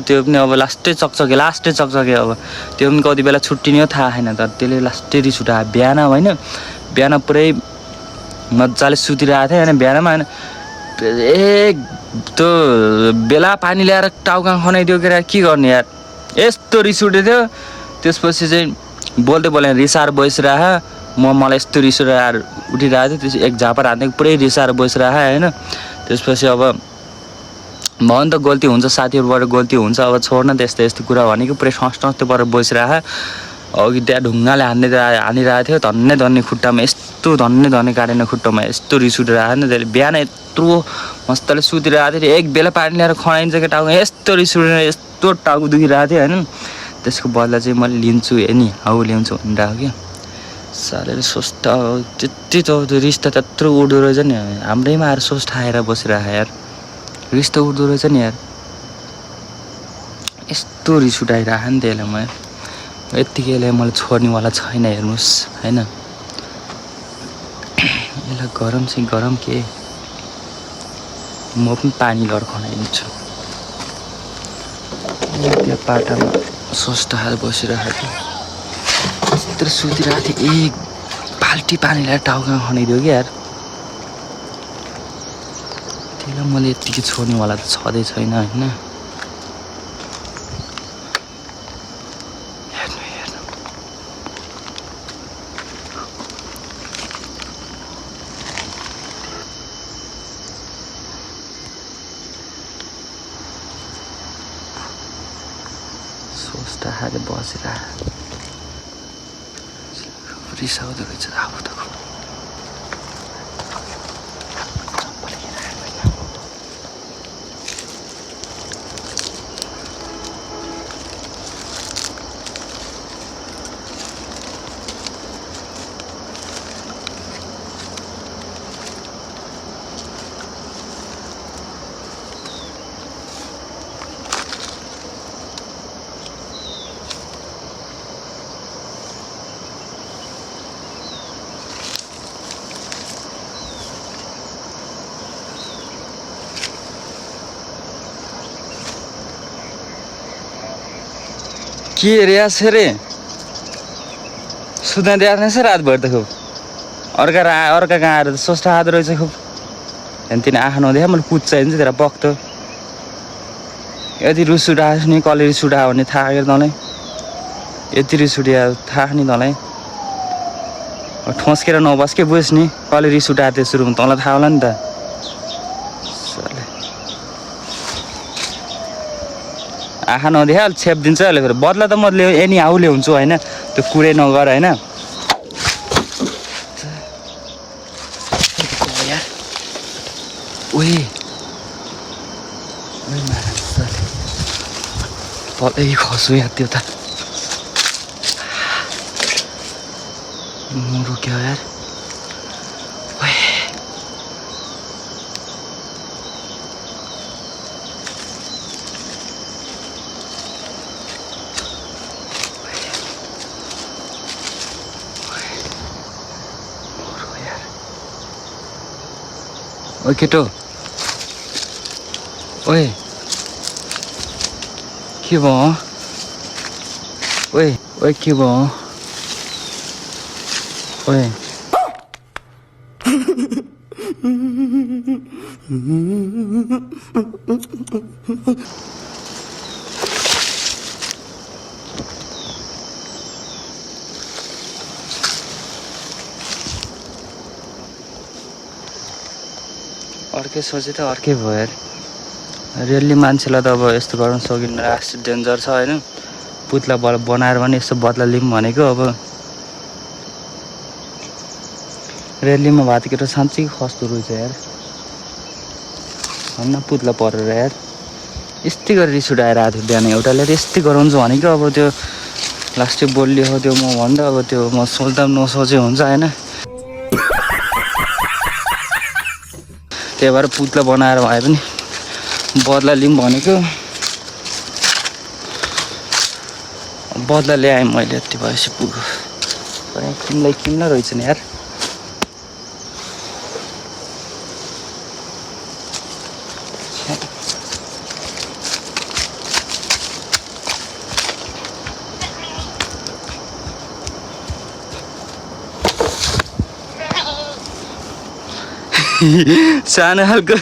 त्यो पनि अब लास्टै चकचके अब त्यो पनि कति बेला छुट्टिने हो थाहा छैन तर त्यसले लास्टै रिस उठायो बिहान होइन बिहान पुरै मजाले सुतिरहेको थिएँ होइन बिहानमा होइन एक त्यो बेला पानी ल्याएर टाउका खनाइदियो के गर्ने यार यस्तो रिस उठेको थियो त्यसपछि चाहिँ बोल्दै रिसाएर बसिरह मलाई यस्तो रिस उठिरहेको थियो त्यस एक झापा हान्दै पुरै रिसाएर बसिरह होइन त्यसपछि अब भन त गल्ती हुन्छ साथीहरूबाट गल्ती हुन्छ अब छोड्न त्यस्तो यस्तो कुरा भनेको पुरै ठस्टै परेर बसिरह अघि त्यहाँ ढुङ्गाले हानिरहेको थियो धन्ने खुट्टामा यस्तो धन्ने काटेन खुट्टामा यस्तो रिस उठिरहेको थियो त्यसले बिहान यत्रो मस्तले सुतिरहेको थियो एक बेला पानी ल्याएर खनाइन्छ कि टाउको यस्तो रिस उठेर यस्तो टाउको दुखिरहेको थियो होइन त्यसको बदला चाहिँ मैले लिन्छु नि हाउ ल्याउँछु भनिरहेको क्या साले सोच्छ त्यति त रिस त त्यत्रो उठ्दो रहेछ नि हाम्रैमा आएर सोच ठाएर बसिरहेको यार रिस त उठ्दो रहेछ नि यार यस्तो रिस उठाइरहेको नि त्यसले म यत्तिकैले मलाई छोड्नेवाला छैन हेर्नुहोस् होइन यसलाई गरम चाहिँ गरम के म पनि पानी लड खनाइदिन्छु त्यहाँ पाटामा सोच ठाएर बसिरहेको थियो यत्रो सुतिरहेको थिएँ एक बाल्टी पानी ल्याएर टाउकामा खनाइदियो कि यार त्यसलाई मैले यत्तिकै छोड्नेवाला त छँदै छैन होइन सोच्दा खाले बसेर रिसाउँदो रहेछ आफू त के रे रे सुत्दै आफ्नै छ रातभर त खुब अर्का कहाँ आएर त सोच्टा आएको रहेछ खुब त्यहाँदेखि आँखा नदेखा मैले कुद्छ होइन तेरा बक्तो यति रिस उठाएछ नि कसले रिस उठायो भने थाहा गएर तँलाई यति रिस उठ्यो थाहा नि तँलाई ठोस्केर नबस्के बुझ् नि कसले रिस उठाएको थियो सुरुमा तँलाई थाहा होला नि त आँखा नदेखा छेपिदिन्छ अहिले फेरि बदला त म एनी हाउ ल्याउँछु होइन त्यो कुरै नगर होइन तलै खसु यहाँ त्यो त म रुक्यो यार ओए केटो ओए के भयो ओए के भयो ओए अर्कै सोचे त अर्कै भयो यार रियल्ली मान्छेलाई त अब यस्तो गर्न सकिन्न लास्ट डेन्जर छ होइन पुतला बनाएर पनि यस्तो बदला लिउँ भनेको अब रियल्लीमा भात केटो साँच्चै खस्दो रहेछ यार भन्न पुतला परेर यार यस्तै गरेर रिस उठाएर आएको थियो बिहान एउटाले यस्तै गराउँछु भनेको अब त्यो लास्टै बोलियो त्यो म भन्दा अब त्यो म सोच्दा पनि नसोचे हुन्छ होइन त्यही भएर पुतला बनाएर भए पनि बदला लिउँ भनेको बदला ल्याएँ मैले यति भएपछि पुग्यो किन्ला रहेछ नि यार सानो खालको